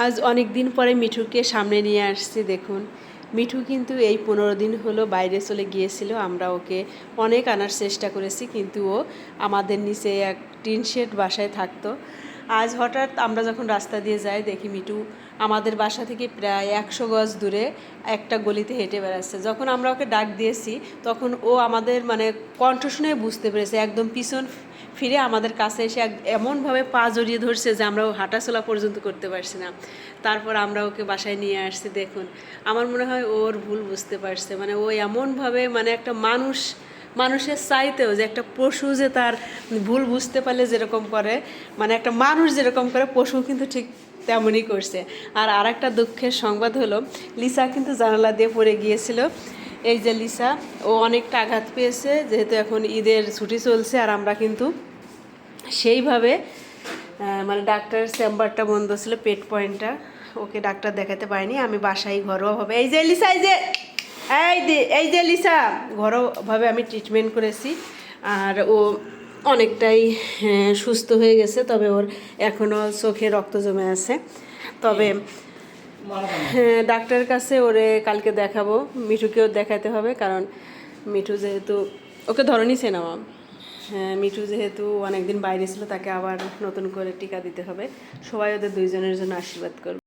আজ অনেক দিন পরে মিঠুকে সামনে নিয়ে আসছি। দেখুন, মিঠু কিন্তু এই 15 দিন হলো বাইরে চলে গিয়েছিল। আমরা ওকে অনেক আনার চেষ্টা করেছি, কিন্তু ও আমাদের নিচে এক টিন শেড বাসায় থাকতো। আজ হঠাৎ আমরা যখন রাস্তা দিয়ে যাই, দেখি মিঠু আমাদের বাসা থেকে প্রায় 100 গজ দূরে একটা গলিতে হেঁটে বেড়াচ্ছে। যখন আমরা ওকে ডাক দিয়েছি, তখন ও আমাদের কণ্ঠ শুনে বুঝতে পেরেছে, একদম পিছন ফিরে আমাদের কাছে এসে এমনভাবে পা জড়িয়ে ধরছে যে আমরা হাঁটাচলা পর্যন্ত করতে পারছি না। তারপর আমরা ওকে বাসায় নিয়ে আসছি। দেখুন, আমার মনে হয় ওর ভুল বুঝতে পারছে। ও এমনভাবে একটা মানুষের চাইতেও যে একটা পশু যে তার ভুল বুঝতে পারলে যেরকম করে, একটা মানুষ যেরকম করে, পশু কিন্তু ঠিক তেমনই করছে। আর একটা দুঃখের সংবাদ হলো, লিসা কিন্তু জানালা দিয়ে পড়ে গিয়েছিল। এই যে লিসা, ও অনেকটা আঘাত পেয়েছে, যেহেতু এখন ঈদের ছুটি চলছে। আর আমরা কিন্তু সেইভাবে ডাক্তারের চেম্বারটা বন্ধ ছিল, পেট পয়েন্টটা, ওকে ডাক্তার দেখাতে পারিনি। আমি বাসায় ঘরোয়াভাবে, এই যে লিসা, এই যে লিসা, ঘরোয়াভাবে আমি ট্রিটমেন্ট করেছি। আর ও অনেকটাই সুস্থ হয়ে গেছে, তবে ওর এখনও চোখে রক্ত জমে আছে। তবে ডাক্তারের কাছে ওরে কালকে দেখাবো। মিঠুকেও দেখাতে হবে, কারণ মিঠু যেহেতু, ওকে ধরনিছে না, মিঠু যেহেতু অনেকদিন বাইরে ছিল, তাকে আবার নতুন করে টিকা দিতে হবে। সবাই ওদের দুইজনের জন্য আশীর্বাদ করবে।